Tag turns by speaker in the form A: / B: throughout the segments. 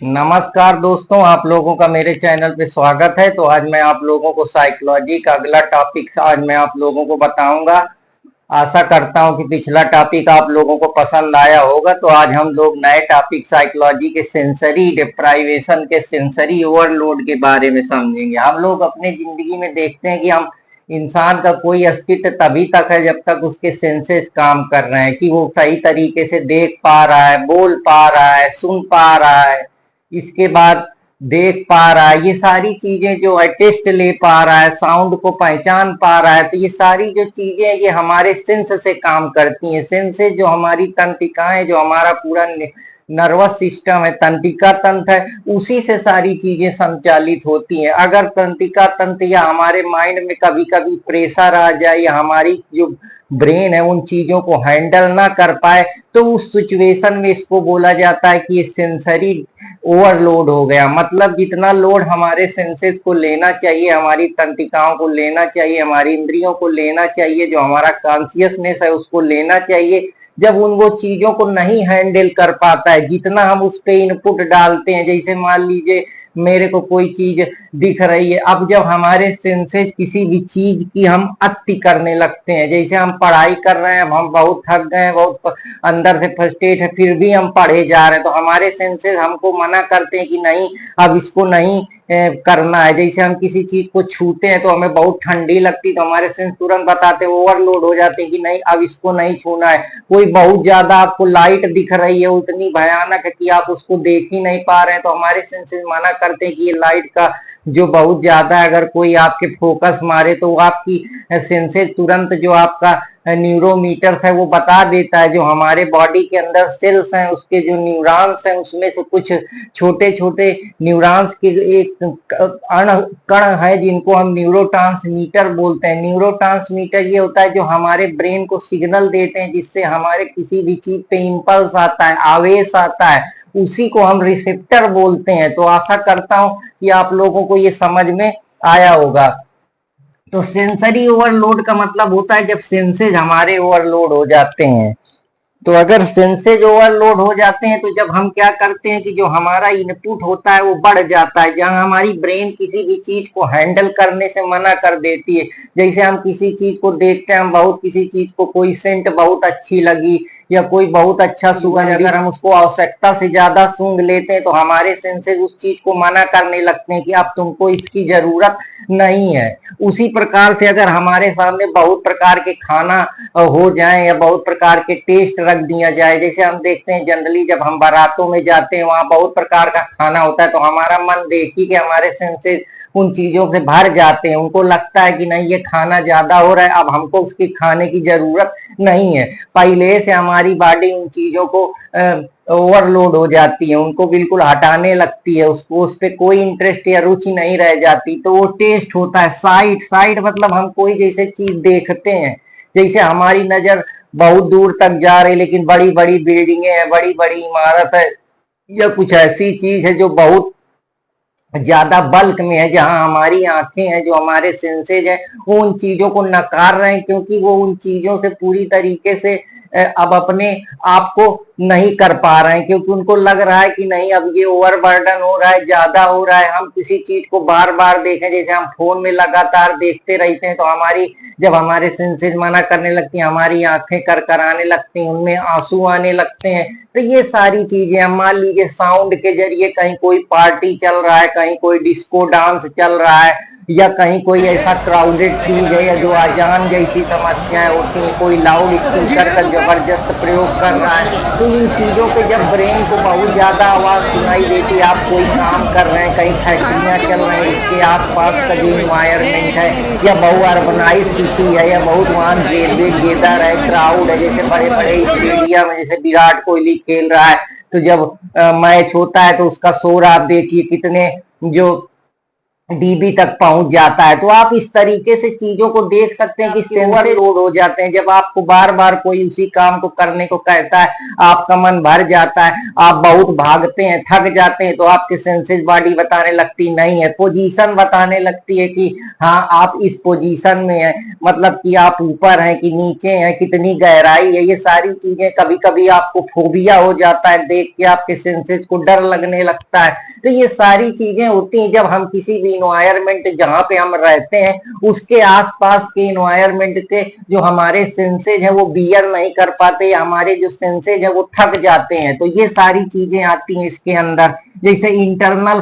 A: नमस्कार दोस्तों, आप लोगों का मेरे चैनल पे स्वागत है। तो आज मैं आप लोगों को साइकोलॉजी का अगला टॉपिक आज मैं आप लोगों को बताऊंगा। आशा करता हूं कि पिछला टॉपिक आप लोगों को पसंद आया होगा। तो आज हम लोग नए टॉपिक साइकोलॉजी के सेंसरी डिप्राइवेशन के सेंसरी ओवरलोड के बारे में समझेंगे। हम लोग अपने जिंदगी में देखते हैं कि हम इंसान का कोई अस्तित्व तभी तक है जब तक उसके सेंसेस काम कर रहे हैं, कि वो सही तरीके से देख पा रहा है, बोल पा रहा है, सुन पा रहा है, इसके बाद देख पा रहा है, ये सारी चीजें जो है, टेस्ट ले पा रहा है, साउंड को पहचान पा रहा है। तो ये सारी जो चीजें ये हमारे सेंस से काम करती हैं। सेंसेस जो हमारी तंत्रिकाएं, जो हमारा पूरा नर्वस सिस्टम है, तंत्रिका तंत्र है, उसी से सारी चीजें संचालित होती हैं। अगर तंत्रिका तंत्र या हमारे माइंड में कभी कभी प्रेशर आ जाए या हमारी जो ब्रेन है उन चीजों को हैंडल ना कर पाए, तो उस सिचुएशन में इसको बोला जाता है कि ये सेंसरी ओवरलोड हो गया। मतलब जितना लोड हमारे सेंसेस को लेना चाहिए, हमारी तंत्रिकाओं को लेना चाहिए, हमारी इंद्रियों को लेना चाहिए, जो हमारा कॉन्शियसनेस है उसको लेना चाहिए, जब उन वो चीजों को नहीं हैंडल कर पाता है, जितना हम उस पे इनपुट डालते हैं। जैसे मान लीजिए मेरे को कोई चीज दिख रही है, अब जब हमारे सेंसेस किसी भी चीज की हम अति करने लगते हैं, जैसे हम पढ़ाई कर रहे हैं, अब हम बहुत थक गए हैं, बहुत अंदर से फ्रस्ट्रेट है, फिर भी हम पढ़े जा रहे हैं, तो हमारे सेंसेस हमको मना करते हैं कि नहीं, अब इसको नहीं करना है। जैसे हम किसी चीज को छूते हैं तो हमें बहुत ठंडी लगती, तो हमारे सेंस तुरंत बताते हैं, ओवरलोड हो जाते हैं कि नहीं, अब इसको नहीं छूना है। कोई बहुत ज्यादा आपको लाइट दिख रही है, उतनी भयानक है कि आप उसको देख ही नहीं पा रहे हैं, तो हमारे सेंसेस मना करते हैं कि ये लाइट का जो बहुत ज्यादा है, अगर कोई आपके फोकस मारे तो आपकी सेंसेस तुरंत जो आपका न्यूरोमीटर्स है वो बता देता है। जो हमारे बॉडी के अंदर सेल्स हैं, उसके जो न्यूरॉन्स हैं, उसमें से कुछ छोटे छोटे न्यूरॉन्स के एक कण है जिनको हम न्यूरोट्रांसमीटर बोलते हैं। न्यूरोट्रांसमीटर ये होता है जो हमारे ब्रेन को सिग्नल देते हैं, जिससे हमारे किसी भी चीज पे इंपल्स आता है, आवेश आता है, उसी को हम रिसेप्टर बोलते हैं। तो आशा करता हूं कि आप लोगों को ये समझ में आया होगा। तो सेंसरी ओवरलोड का मतलब होता है जब सेंसेज हमारे ओवरलोड हो जाते हैं। तो अगर सेंसेज ओवरलोड हो जाते हैं तो जब हम क्या करते हैं कि जो हमारा इनपुट होता है वो बढ़ जाता है, जहां हमारी ब्रेन किसी भी चीज को हैंडल करने से मना कर देती है। जैसे हम किसी चीज को देखते हैं, हम बहुत किसी चीज को, कोई सेंट बहुत अच्छी लगी या कोई बहुत अच्छा सुगंध, अगर हम उसको आवश्यकता से ज्यादा सूंघ लेते हैं तो हमारे सेंसेस उस चीज को मना करने लगते हैं कि अब तुमको इसकी जरूरत नहीं है। उसी प्रकार से अगर हमारे सामने बहुत प्रकार के खाना हो जाए या बहुत प्रकार के टेस्ट रख दिया जाए, जैसे हम देखते हैं जनरली जब हम बारातों में जाते हैं, वहां बहुत प्रकार का खाना होता है, तो हमारा मन देखी कि हमारे सेंसेस उन चीजों से भर जाते हैं। उनको लगता है कि नहीं, ये खाना ज्यादा हो रहा है, अब हमको उसकी खाने की जरूरत नहीं है। पहले से हमारी बॉडी उन चीजों को ओवरलोड हो जाती है, उनको बिल्कुल हटाने लगती है, उसको उस पर कोई इंटरेस्ट या रुचि नहीं रह जाती। तो वो टेस्ट होता है साइट। साइट मतलब हम कोई जैसे चीज देखते हैं, जैसे हमारी नजर बहुत दूर तक जा रही, लेकिन बड़ी बड़ी बिल्डिंगें हैं, बड़ी बड़ी इमारत है, या कुछ ऐसी चीज है जो बहुत ज्यादा बल्क में है, जहां हमारी आंखें हैं, जो हमारे सेंसेज हैं, वो उन चीजों को नकार रहे हैं, क्योंकि वो उन चीजों से पूरी तरीके से अब अपने आप को नहीं कर पा रहे हैं, क्योंकि उनको लग रहा है कि नहीं, अब ये ओवरबर्डन हो रहा है, ज्यादा हो रहा है। हम किसी चीज को बार बार देखें, जैसे हम फोन में लगातार देखते रहते हैं, तो हमारी जब हमारे सेंसेज मना करने लगती हैं, हमारी आंखें करकराने लगती हैं, उनमें आंसू आने लगते हैं। तो ये सारी चीजें, हम मान लीजिए साउंड के जरिए कहीं कोई पार्टी चल रहा है, कहीं कोई डिस्को डांस चल रहा है, या कहीं कोई ऐसा क्राउडेड चीज है, या जो अजान जैसी समस्याएं होती हैं, कोई लाउड स्पीकर का जबरदस्त प्रयोग कर रहा है, तो इन चीजों पे जब ब्रेन को बहुत ज्यादा आवाज सुनाई देती है, आप कोई काम कर रहे हैं, कहीं फैक्ट्रियां चल रही हैं, उसके आसपास का जो इन्वायरमेंट है, या बहु अर्बनाइज सिटी है, या बहुत वहां रेलवे गेदर है, क्राउड है, जैसे बड़े बड़े स्टेडियम में जैसे विराट कोहली खेल रहा है, तो जब मैच होता है तो उसका शोर आप देखिए, कितने जो डीबी तक पहुंच जाता है। तो आप इस तरीके से चीजों को देख सकते हैं कि सेंसेस लोड हो जाते हैं। जब आपको बार बार कोई उसी काम को करने को कहता है, आपका मन भर जाता है, आप बहुत भागते हैं, थक जाते हैं, तो आपके सेंसेस बॉडी बताने लगती नहीं है, पोजीशन बताने लगती है कि हाँ आप इस पोजीशन में है, मतलब कि आप ऊपर हैं कि नीचे हैं, कितनी गहराई है। ये सारी चीजें, कभी कभी आपको फोबिया हो जाता है, देख के आपके सेंसेस को डर लगने लगता है। तो ये सारी चीजें होती हैं जब हम किसी भी इन्वायरमेंट जहां पे हम रहते हैं उसके आसपास के इन्वायरमेंट के जो हमारे सेंसेज है वो बियर नहीं कर पाते, या हमारे जो सेंसेज है वो थक जाते हैं। तो ये सारी चीजें आती हैं इसके अंदर। जैसे इंटरनल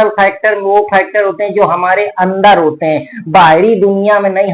A: फैक्टर वो फैक्टर होते हैं जो हमारे अंदर होते हैं, बाहरी दुनिया में नहीं।